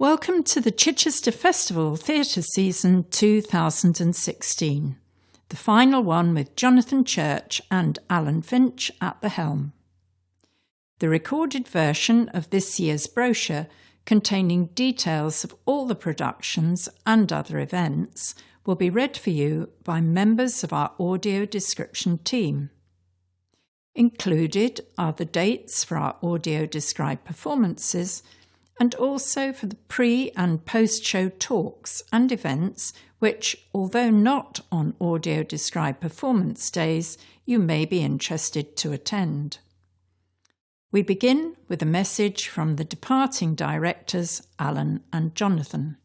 Welcome to the Chichester Festival Theatre Season 2016, the final one with Jonathan Church and Alan Finch at the helm. The recorded version of this year's brochure, containing details of all the productions and other events, will be read for you by members of our audio description team. Included are the dates for our audio described performances and also for the pre- and post-show talks and events which, although not on audio-described performance days, you may be interested to attend. We begin with a message from the departing directors, Alan and Jonathan.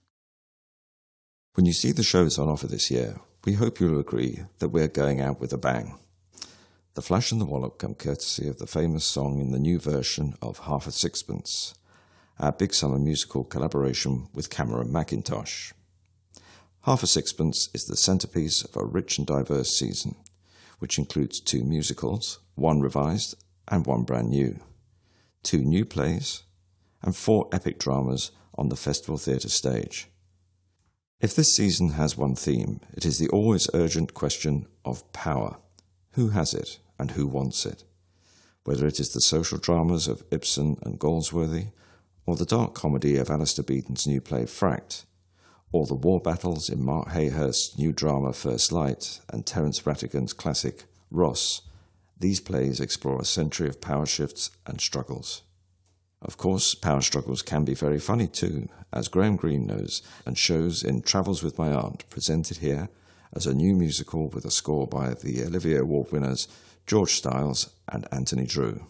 When you see the shows on offer this year, we hope you'll agree that we're going out with a bang. The Flash and the Wallop come courtesy of the famous song in the new version of Half a Sixpence, our big summer musical collaboration with Cameron Mackintosh. Half a Sixpence is the centrepiece of a rich and diverse season, which includes 2 musicals, 1 revised and 1 brand new, 2 new plays, and 4 epic dramas on the festival theatre stage. If this season has one theme, it is the always urgent question of power. Who has it and who wants it? Whether it is the social dramas of Ibsen and Galsworthy, or the dark comedy of Alistair Beaton's new play Fract, or the war battles in Mark Hayhurst's new drama First Light and Terence Rattigan's classic Ross, these plays explore a century of power shifts and struggles. Of course, power struggles can be very funny too, as Graham Greene knows and shows in Travels with My Aunt, presented here as a new musical with a score by the Olivier Award winners George Stiles and Anthony Drew.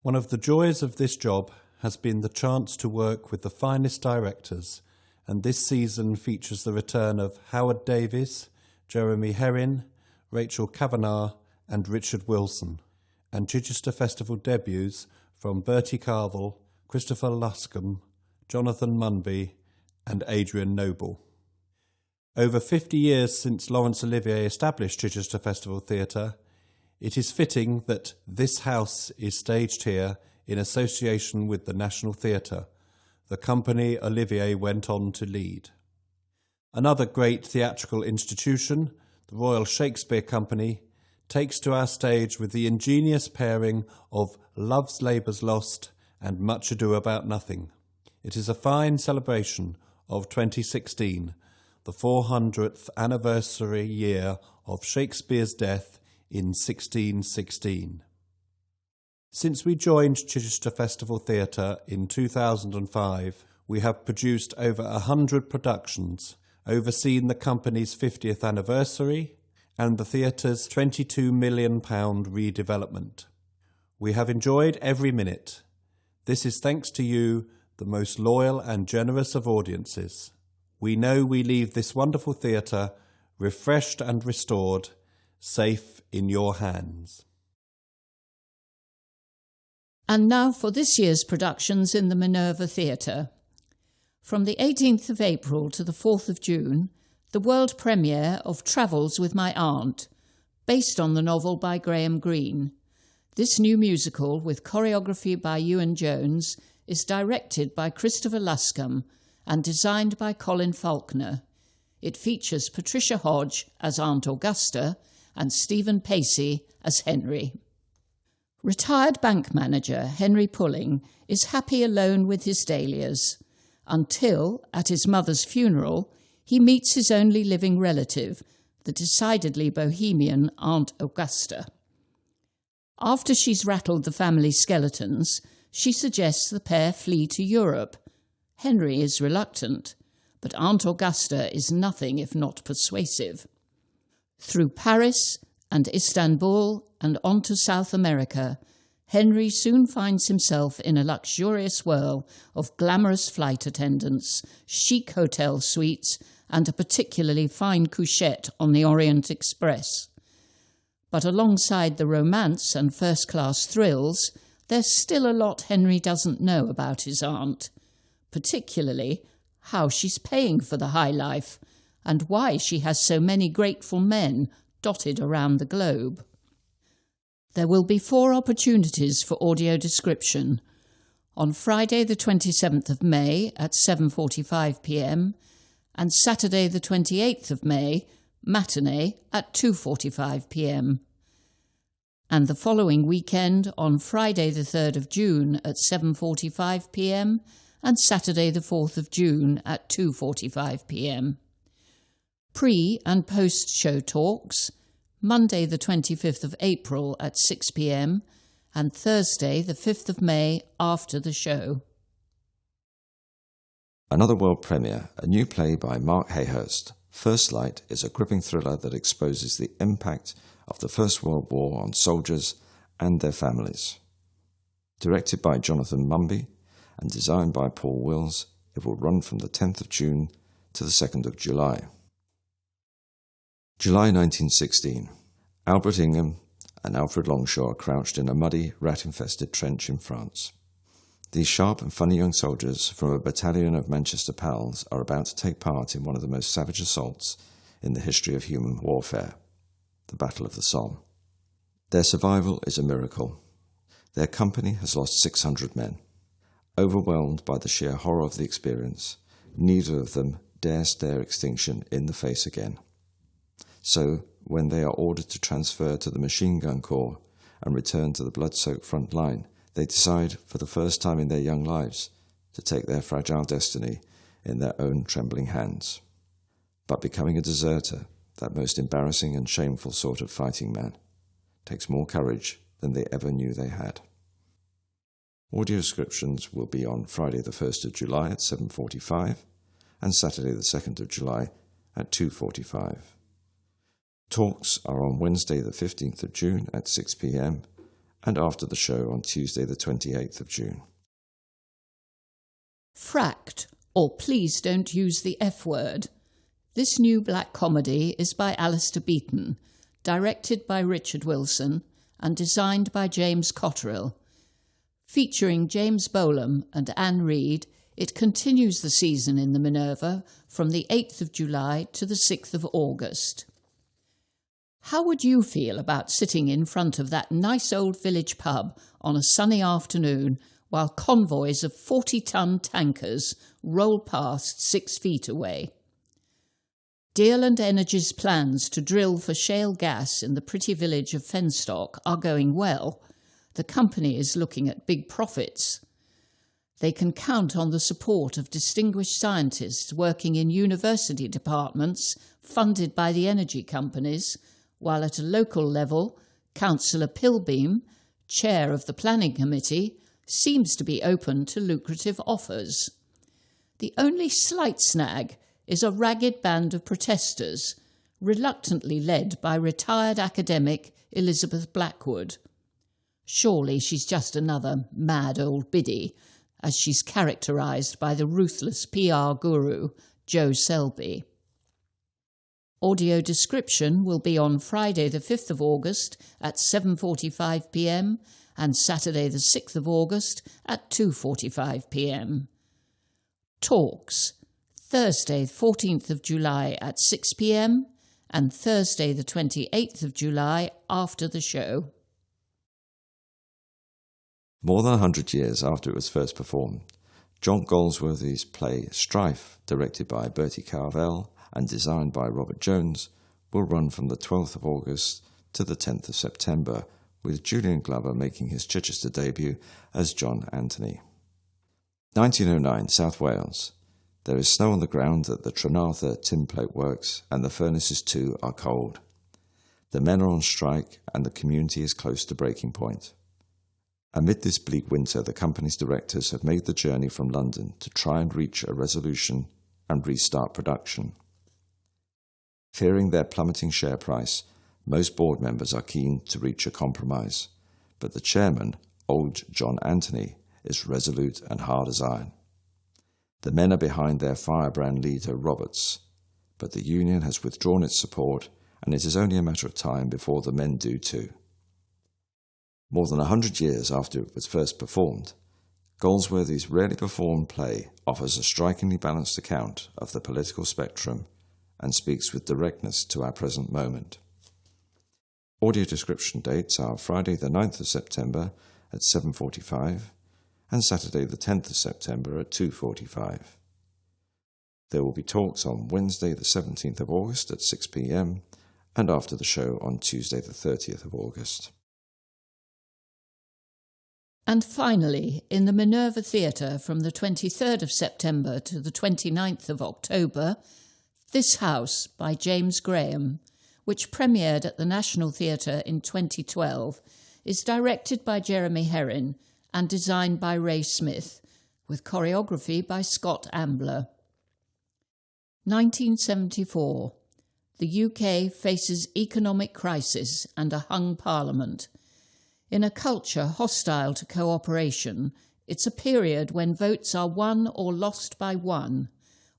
One of the joys of this job has been the chance to work with the finest directors, and this season features the return of Howard Davies, Jeremy Herrin, Rachel Kavanagh and Richard Wilson, and Chichester Festival debuts from Bertie Carvell, Christopher Luscombe, Jonathan Munby and Adrian Noble. Over 50 years since Laurence Olivier established Chichester Festival Theatre, it is fitting that this house is staged here in association with the National Theatre, the company Olivier went on to lead. Another great theatrical institution, the Royal Shakespeare Company, takes to our stage with the ingenious pairing of Love's Labour's Lost and Much Ado About Nothing. It is a fine celebration of 2016, the 400th anniversary year of Shakespeare's death in 1616. Since we joined Chichester Festival Theatre in 2005, we have produced over 100 productions, overseen the company's 50th anniversary and the theatre's £22 million redevelopment. We have enjoyed every minute. This is thanks to you, the most loyal and generous of audiences. We know we leave this wonderful theatre refreshed and restored, safe in your hands. And now for this year's productions in the Minerva Theatre. From the 18th of April to the 4th of June, the world premiere of Travels with My Aunt, based on the novel by Graham Greene. This new musical, with choreography by Ewan Jones, is directed by Christopher Luscombe and designed by Colin Faulkner. It features Patricia Hodge as Aunt Augusta and Stephen Pacey as Henry. Retired bank manager Henry Pulling is happy alone with his dahlias until, at his mother's funeral, he meets his only living relative, the decidedly bohemian Aunt Augusta. After she's rattled the family skeletons, she suggests the pair flee to Europe. Henry is reluctant, but Aunt Augusta is nothing if not persuasive. Through Paris and Istanbul and on to South America, Henry soon finds himself in a luxurious whirl of glamorous flight attendants, chic hotel suites, and a particularly fine couchette on the Orient Express. But alongside the romance and first-class thrills, there's still a lot Henry doesn't know about his aunt, particularly how she's paying for the high life and why she has so many grateful men dotted around the globe. There will be 4 opportunities for audio description. On Friday the 27th of May at 7:45 p.m. and Saturday the 28th of May, matinee at 2:45 p.m. And the following weekend on Friday the 3rd of June at 7:45 p.m. and Saturday the 4th of June at 2:45 p.m. Pre- and post-show talks, Monday the 25th of April at 6 p.m. and Thursday the 5th of May after the show. Another world premiere, a new play by Mark Hayhurst. First Light is a gripping thriller that exposes the impact of the First World War on soldiers and their families. Directed by Jonathan Mumby and designed by Paul Wills, it will run from the 10th of June to the 2nd of July. July 1916. Albert Ingham and Alfred Longshaw are crouched in a muddy, rat-infested trench in France. These sharp and funny young soldiers from a battalion of Manchester pals are about to take part in one of the most savage assaults in the history of human warfare, the Battle of the Somme. Their survival is a miracle. Their company has lost 600 men. Overwhelmed by the sheer horror of the experience, neither of them dare stare extinction in the face again. So, when they are ordered to transfer to the machine gun corps and return to the blood-soaked front line, they decide, for the first time in their young lives, to take their fragile destiny in their own trembling hands. But becoming a deserter, that most embarrassing and shameful sort of fighting man, takes more courage than they ever knew they had. Audio descriptions will be on Friday the 1st of July at 7:45 and Saturday the 2nd of July at 2:45. Talks are on Wednesday the 15th of June at 6 p.m. and after the show on Tuesday the 28th of June. Fracked, or Please Don't Use the F Word. This new black comedy is by Alistair Beaton, directed by Richard Wilson and designed by James Cotterill. Featuring James Bolam and Anne Reid, it continues the season in the Minerva from the 8th of July to the 6th of August. How would you feel about sitting in front of that nice old village pub on a sunny afternoon while convoys of 40-ton tankers roll past 6 feet away? Deerland Energy's plans to drill for shale gas in the pretty village of Fenstock are going well. The company is looking at big profits. They can count on the support of distinguished scientists working in university departments funded by the energy companies, while at a local level, Councillor Pilbeam, chair of the planning committee, seems to be open to lucrative offers. The only slight snag is a ragged band of protesters, reluctantly led by retired academic Elizabeth Blackwood. Surely she's just another mad old biddy, as she's characterised by the ruthless PR guru Joe Selby. Audio description will be on Friday the 5th of August at 7:45 p.m. and Saturday the 6th of August at 2:45 p.m. Talks, Thursday 14th of July at 6 p.m. and Thursday the 28th of July after the show. More than 100 years after it was first performed, John Galsworthy's play Strife, directed by Bertie Carvel and designed by Robert Jones, will run from the 12th of August to the 10th of September, with Julian Glover making his Chichester debut as John Anthony. 1909, South Wales. There is snow on the ground at the Tranarthur Tinplate Works, and the furnaces too are cold. The men are on strike, and the community is close to breaking point. Amid this bleak winter, the company's directors have made the journey from London to try and reach a resolution and restart production. Fearing their plummeting share price, most board members are keen to reach a compromise, but the chairman, old John Anthony, is resolute and hard as iron. The men are behind their firebrand leader, Roberts, but the union has withdrawn its support, and it is only a matter of time before the men do too. More than 100 years after it was first performed, Galsworthy's rarely performed play offers a strikingly balanced account of the political spectrum and speaks with directness to our present moment. Audio description dates are Friday the 9th of September at 7:45 and Saturday the 10th of September at 2:45. There will be talks on Wednesday the 17th of August at 6 p.m. and after the show on Tuesday the 30th of August. And finally, in the Minerva Theatre from the 23rd of September to the 29th of October, This House by James Graham, which premiered at the National Theatre in 2012, is directed by Jeremy Herrin and designed by Ray Smith, with choreography by Scott Ambler. 1974. The UK faces economic crisis and a hung parliament. In a culture hostile to cooperation, it's a period when votes are won or lost by one,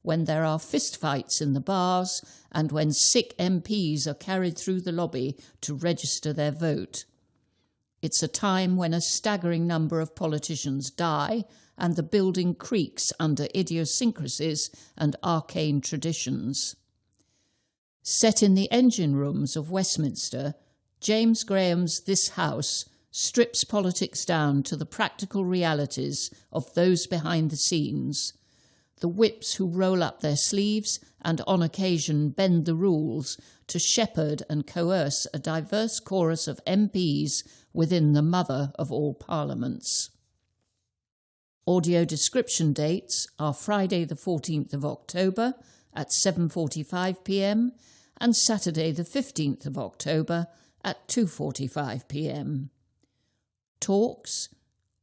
when there are fistfights in the bars, and when sick MPs are carried through the lobby to register their vote. It's a time when a staggering number of politicians die and the building creaks under idiosyncrasies and arcane traditions. Set in the engine rooms of Westminster, James Graham's This House strips politics down to the practical realities of those behind the scenes, the whips who roll up their sleeves and on occasion bend the rules to shepherd and coerce a diverse chorus of MPs within the mother of all parliaments. Audio description dates are Friday the 14th of October at 7:45 p.m. and Saturday the 15th of October at 2:45 p.m. Talks,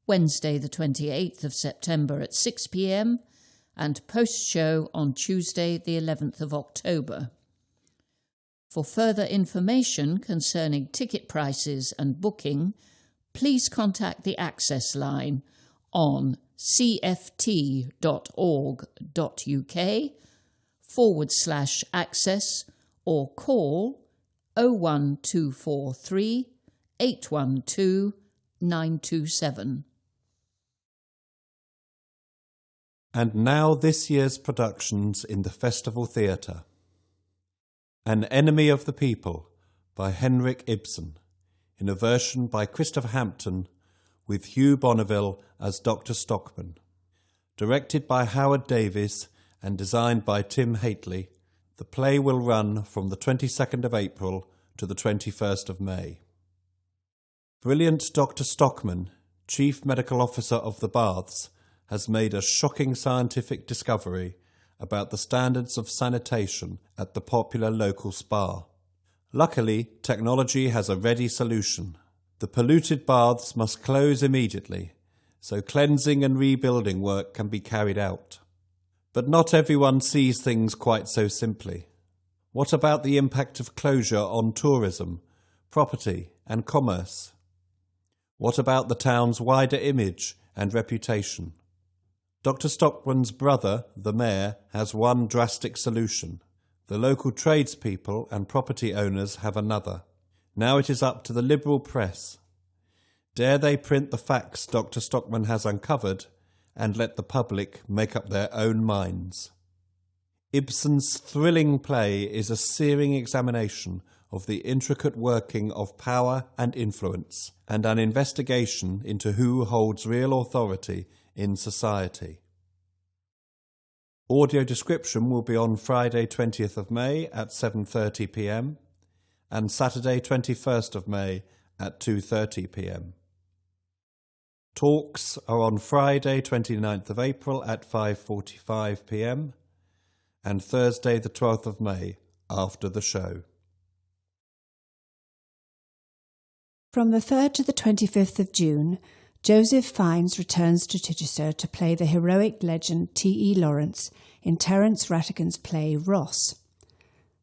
Wednesday the 28th of September at 6 p.m. and post-show on Tuesday the 11th of October. For further information concerning ticket prices and booking, please contact the Access line on cft.org.uk/access or call 01243 812 927. And now this year's productions in the Festival Theatre. An Enemy of the People by Henrik Ibsen, in a version by Christopher Hampton with Hugh Bonneville as Dr. Stockman. Directed by Howard Davies and designed by Tim Haitley, the play will run from the 22nd of April to the 21st of May. Brilliant Dr. Stockman, Chief Medical Officer of the Baths, has made a shocking scientific discovery about the standards of sanitation at the popular local spa. Luckily, technology has a ready solution. The polluted baths must close immediately, so cleansing and rebuilding work can be carried out. But not everyone sees things quite so simply. What about the impact of closure on tourism, property and commerce? What about the town's wider image and reputation? Dr. Stockman's brother, the mayor, has one drastic solution. The local tradespeople and property owners have another. Now it is up to the liberal press. Dare they print the facts Dr. Stockman has uncovered and let the public make up their own minds? Ibsen's thrilling play is a searing examination of the intricate working of power and influence, and an investigation into who holds real authority in society. Audio description will be on Friday 20th of May at 7:30 p.m. and Saturday 21st of May at 2:30 p.m. Talks are on Friday 29th of April at 5:45 p.m. and Thursday the 12th of May after the show. From the 3rd to the 25th of June, Joseph Fiennes returns to Chichester to play the heroic legend T.E. Lawrence in Terence Rattigan's play Ross.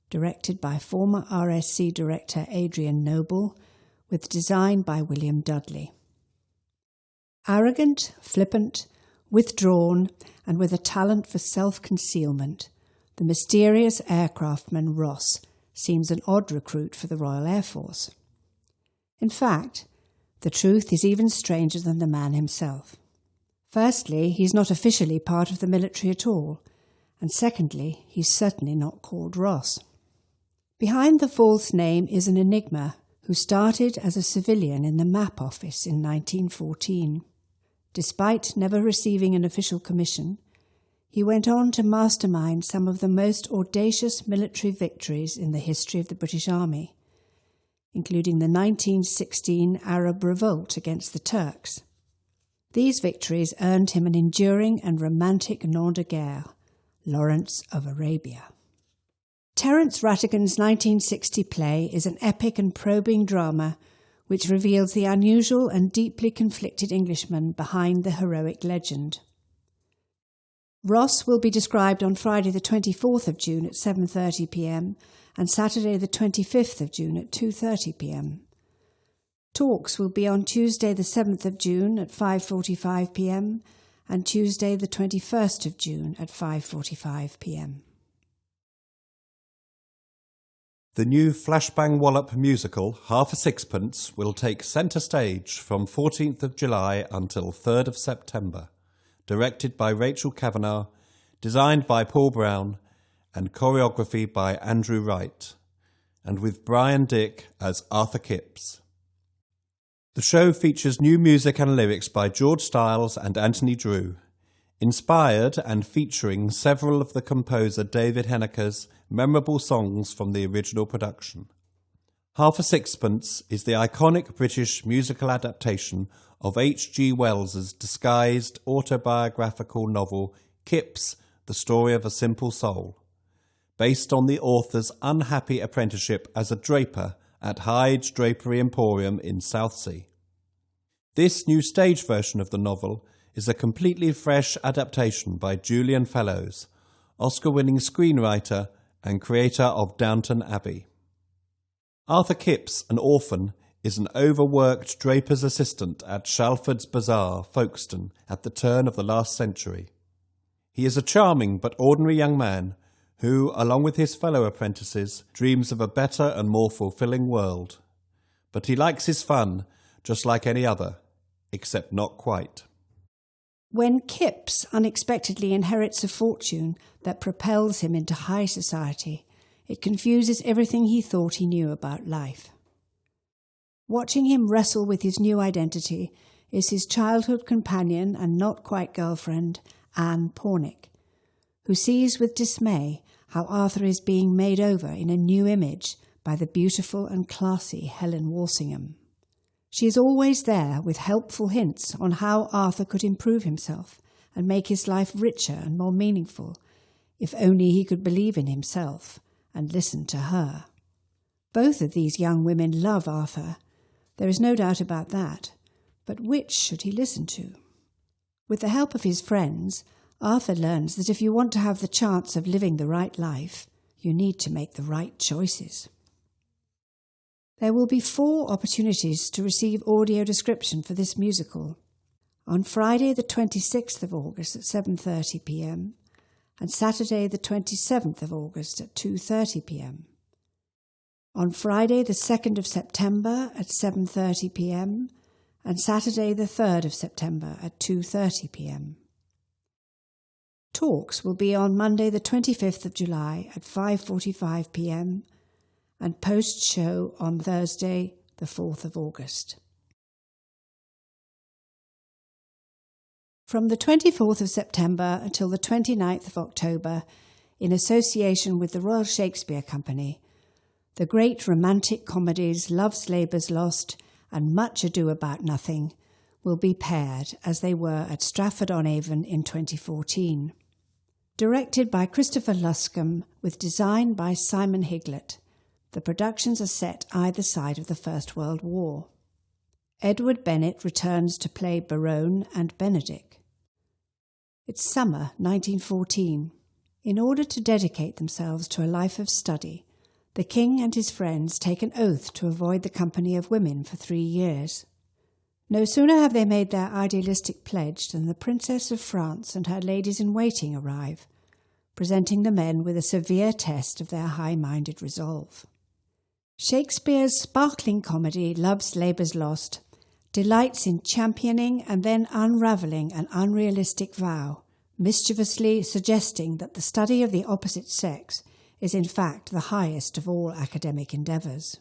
Directed by former RSC director Adrian Noble, with design by William Dudley. Arrogant, flippant, withdrawn, and with a talent for self-concealment, the mysterious aircraftman Ross seems an odd recruit for the Royal Air Force. In fact, the truth is even stranger than the man himself. Firstly, he's not officially part of the military at all, and secondly, he's certainly not called Ross. Behind the false name is an enigma who started as a civilian in the map office in 1914. Despite never receiving an official commission, he went on to mastermind some of the most audacious military victories in the history of the British Army, including the 1916 Arab revolt against the Turks. These victories earned him an enduring and romantic nom de guerre, Lawrence of Arabia. Terence Rattigan's 1960 play is an epic and probing drama which reveals the unusual and deeply conflicted Englishman behind the heroic legend. Ross will be described on Friday the 24th of June at 7:30 p.m. and Saturday the 25th of June at 2:30 p.m. Talks will be on Tuesday the 7th of June at 5:45 p.m. and Tuesday the 21st of June at 5:45 p.m. The new Flashbang Wallop musical, Half a Sixpence, will take centre stage from 14th of July until 3rd of September. Directed by Rachel Kavanagh, designed by Paul Brown, and choreography by Andrew Wright, and with Brian Dick as Arthur Kipps. The show features new music and lyrics by George Stiles and Anthony Drew, inspired and featuring several of the composer David Henneker's memorable songs from the original production. Half a Sixpence is the iconic British musical adaptation of H.G. Wells's disguised autobiographical novel Kipps, The Story of a Simple Soul, based on the author's unhappy apprenticeship as a draper at Hyde's Drapery Emporium in Southsea. This new stage version of the novel is a completely fresh adaptation by Julian Fellows, Oscar-winning screenwriter and creator of Downton Abbey. Arthur Kipps, an orphan, is an overworked draper's assistant at Shalford's Bazaar, Folkestone, at the turn of the last century. He is a charming but ordinary young man who, along with his fellow apprentices, dreams of a better and more fulfilling world. But he likes his fun, just like any other, except not quite. When Kipps unexpectedly inherits a fortune that propels him into high society, it confuses everything he thought he knew about life. Watching him wrestle with his new identity is his childhood companion and not quite girlfriend, Anne Pornick, who sees with dismay how Arthur is being made over in a new image by the beautiful and classy Helen Walsingham. She is always there with helpful hints on how Arthur could improve himself and make his life richer and more meaningful, if only he could believe in himself and listen to her. Both of these young women love Arthur. There is no doubt about that. But which should he listen to? With the help of his friends, Arthur learns that if you want to have the chance of living the right life, you need to make the right choices. There will be 4 opportunities to receive audio description for this musical. On Friday the 26th of August at 7:30 p.m. and Saturday the 27th of August at 2:30 p.m. On Friday the 2nd of September at 7:30 p.m. and Saturday the 3rd of September at 2:30 p.m. Talks will be on Monday the 25th of July at 5:45 p.m. and post-show on Thursday the 4th of August. From the 24th of September until the 29th of October, in association with the Royal Shakespeare Company, the great romantic comedies Love's Labour's Lost and Much Ado About Nothing will be paired as they were at Stratford-on-Avon in 2014. Directed by Christopher Luscombe with design by Simon Higlett, the productions are set either side of the First World War. Edward Bennett returns to play Barone and Benedick. It's summer 1914. In order to dedicate themselves to a life of study, the king and his friends take an oath to avoid the company of women for 3 years. No sooner have they made their idealistic pledge than the Princess of France and her ladies-in-waiting arrive, presenting the men with a severe test of their high-minded resolve. Shakespeare's sparkling comedy Love's Labour's Lost delights in championing and then unravelling an unrealistic vow, mischievously suggesting that the study of the opposite sex is in fact the highest of all academic endeavours.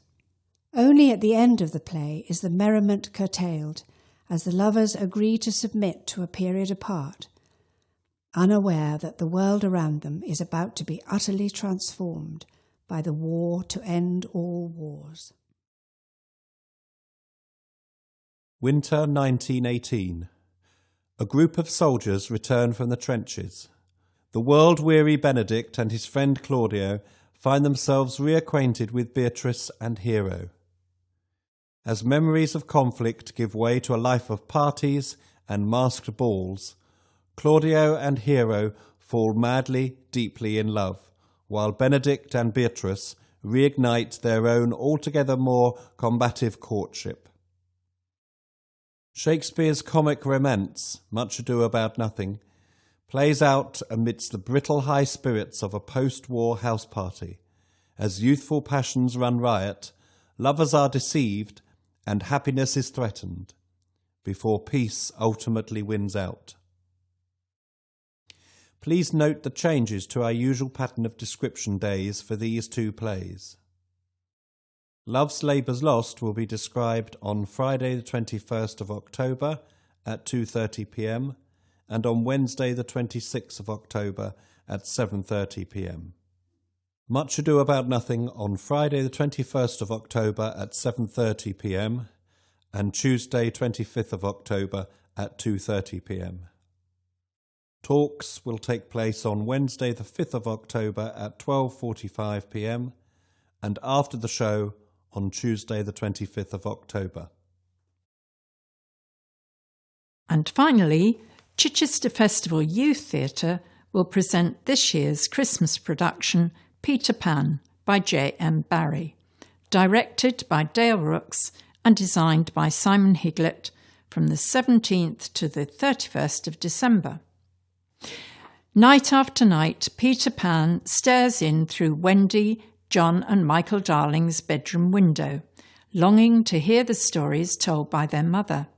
Only at the end of the play is the merriment curtailed, as the lovers agree to submit to a period apart, unaware that the world around them is about to be utterly transformed by the war to end all wars. Winter 1918. A group of soldiers return from the trenches. The world-weary Benedict and his friend Claudio find themselves reacquainted with Beatrice and Hero. As memories of conflict give way to a life of parties and masked balls, Claudio and Hero fall madly, deeply in love, while Benedict and Beatrice reignite their own altogether more combative courtship. Shakespeare's comic romance, Much Ado About Nothing, plays out amidst the brittle high spirits of a post-war house party. As youthful passions run riot, lovers are deceived and happiness is threatened, before peace ultimately wins out. Please note the changes to our usual pattern of description days for these two plays. Love's Labour's Lost will be described on Friday the 21st of October at 2:30 p.m. and on Wednesday the 26th of October at 7:30 p.m. Much Ado About Nothing on Friday the 21st of October at 7:30 p.m. and Tuesday 25th of October at 2:30 p.m. Talks will take place on Wednesday the 5th of October at 12:45 p.m. and after the show on Tuesday the 25th of October. And finally, Chichester Festival Youth Theatre will present this year's Christmas production Peter Pan by J.M. Barrie, directed by Dale Rooks and designed by Simon Higlett from the 17th to the 31st of December. Night after night, Peter Pan stares in through Wendy, John and Michael Darling's bedroom window, longing to hear the stories told by their mother.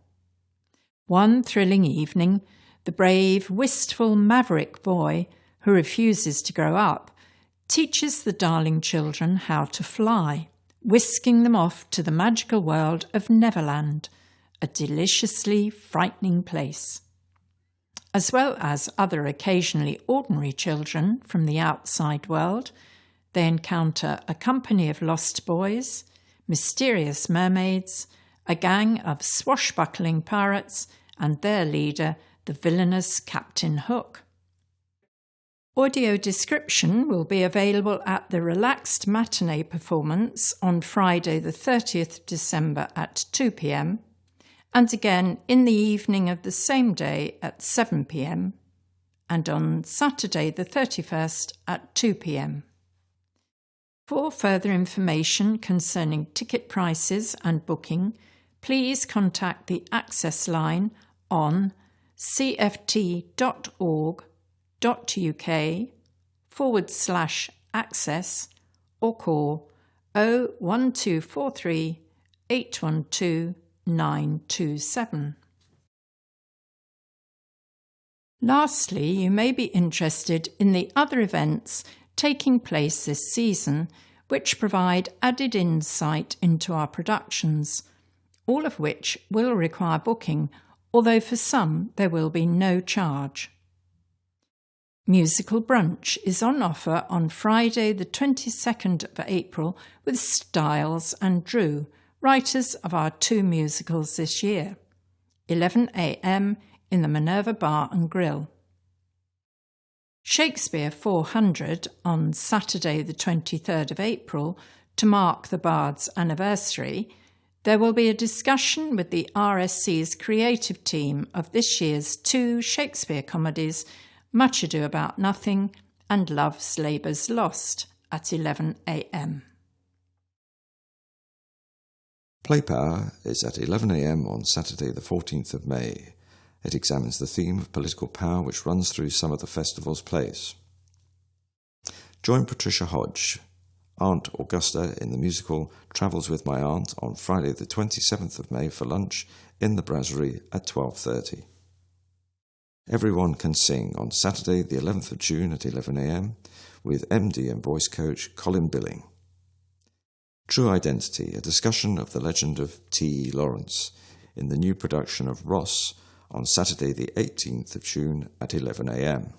One thrilling evening, the brave, wistful, maverick boy, who refuses to grow up, teaches the Darling children how to fly, whisking them off to the magical world of Neverland, a deliciously frightening place. As well as other occasionally ordinary children from the outside world, they encounter a company of lost boys, mysterious mermaids, a gang of swashbuckling pirates, and their leader, the villainous Captain Hook. Audio description will be available at the relaxed matinee performance on Friday the 30th December at 2 p.m, and again in the evening of the same day at 7 p.m, and on Saturday the 31st at 2 p.m. For further information concerning ticket prices and booking, please contact the Access line on cft.org.uk/access or call 01243 812 927. Lastly, you may be interested in the other events taking place this season, which provide added insight into our productions, all of which will require booking, although for some there will be no charge. Musical Brunch is on offer on Friday the 22nd of April with Styles and Drew, writers of our two musicals this year, 11 a.m. in the Minerva Bar and Grill. Shakespeare 400 on Saturday the 23rd of April to mark the Bard's anniversary. There will be a discussion with the RSC's creative team of this year's two Shakespeare comedies, Much Ado About Nothing and Love's Labour's Lost, at 11 a.m. Playpower is at 11 a.m. on Saturday the 14th of May. It examines the theme of political power which runs through some of the festival's plays. Join Patricia Hodge, Aunt Augusta in the musical Travels with My Aunt on Friday the 27th of May for lunch in the Brasserie at 12:30. Everyone Can Sing on Saturday the 11th of June at 11 a.m. with MD and voice coach Colin Billing. True Identity, a discussion of the legend of T.E. Lawrence in the new production of Ross on Saturday the 18th of June at 11 a.m.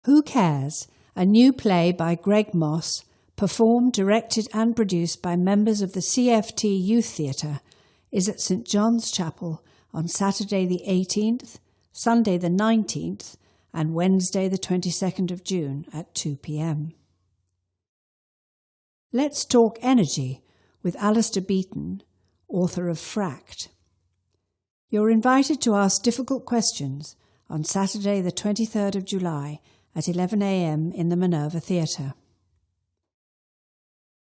Who Cares? A new play by Greg Moss, performed, directed and produced by members of the CFT Youth Theatre, is at St John's Chapel on Saturday the 18th, Sunday the 19th and Wednesday the 22nd of June at 2 p.m. Let's Talk Energy with Alistair Beaton, author of Fracked. You're invited to ask difficult questions on Saturday the 23rd of July at 11 a.m. in the Minerva Theatre.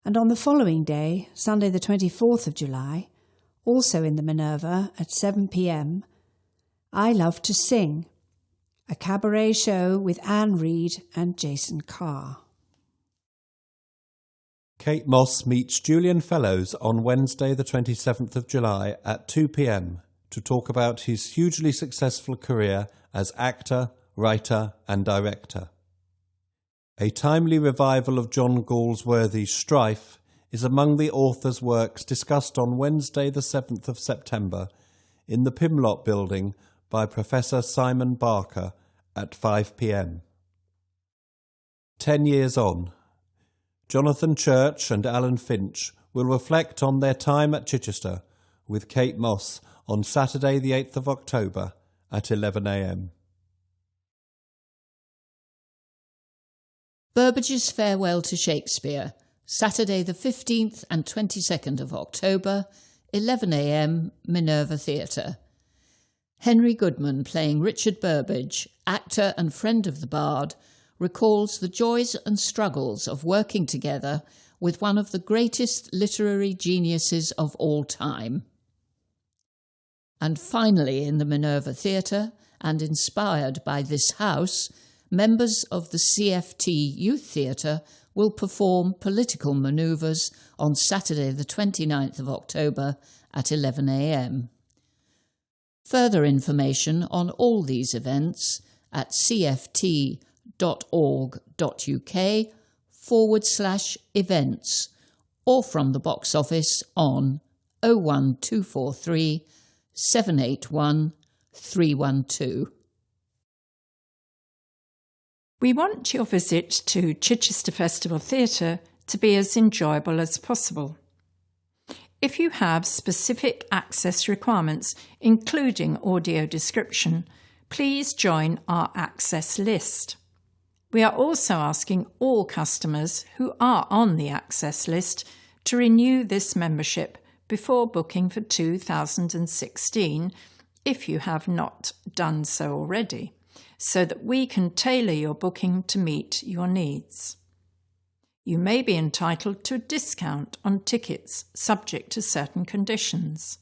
And on the following day, Sunday the 24th of July, also in the Minerva at 7 p.m, I Love to Sing, a cabaret show with Anne Reid and Jason Carr. Kate Moss meets Julian Fellows on Wednesday the 27th of July at 2 p.m. to talk about his hugely successful career as actor, writer and director. A timely revival of John Galsworthy's Strife is among the author's works discussed on Wednesday the 7th of September in the Pimlott Building by Professor Simon Barker at 5 p.m. 10 years on, Jonathan Church and Alan Finch will reflect on their time at Chichester with Kate Moss on Saturday the 8th of October at 11 a.m. Burbage's Farewell to Shakespeare, Saturday the 15th and 22nd of October, 11 a.m, Minerva Theatre. Henry Goodman, playing Richard Burbage, actor and friend of the bard, recalls the joys and struggles of working together with one of the greatest literary geniuses of all time. And finally, in the Minerva Theatre, and inspired by this house, members of the CFT Youth Theatre will perform Political Manoeuvres on Saturday the 29th of October at 11 a.m. Further information on all these events at cft.org.uk/events or from the box office on 01243 781 312. We want your visit to Chichester Festival Theatre to be as enjoyable as possible. If you have specific access requirements, including audio description, please join our access list. We are also asking all customers who are on the access list to renew this membership before booking for 2016, if you have not done so already, so that we can tailor your booking to meet your needs. You may be entitled to a discount on tickets subject to certain conditions.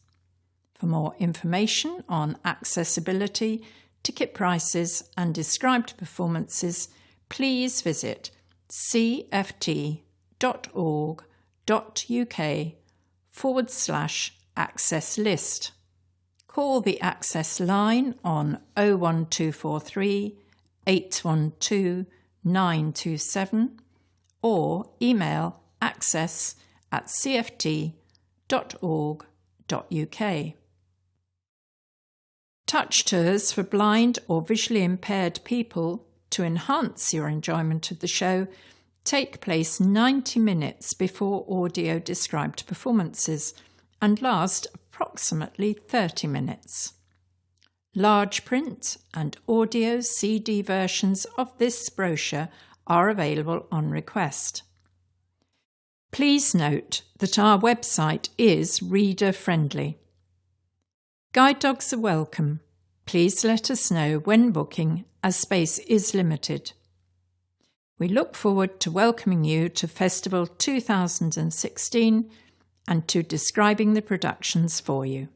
For more information on accessibility, ticket prices and described performances, please visit cft.org.uk/access list. Call the access line on 01243 812 927 or email access@cft.org.uk. Touch tours for blind or visually impaired people to enhance your enjoyment of the show take place 90 minutes before audio described performances and last approximately 30 minutes. Large print and audio CD versions of this brochure are available on request. Please note that our website is reader-friendly. Guide dogs are welcome. Please let us know when booking, as space is limited. We look forward to welcoming you to Festival 2016 and to describing the productions for you.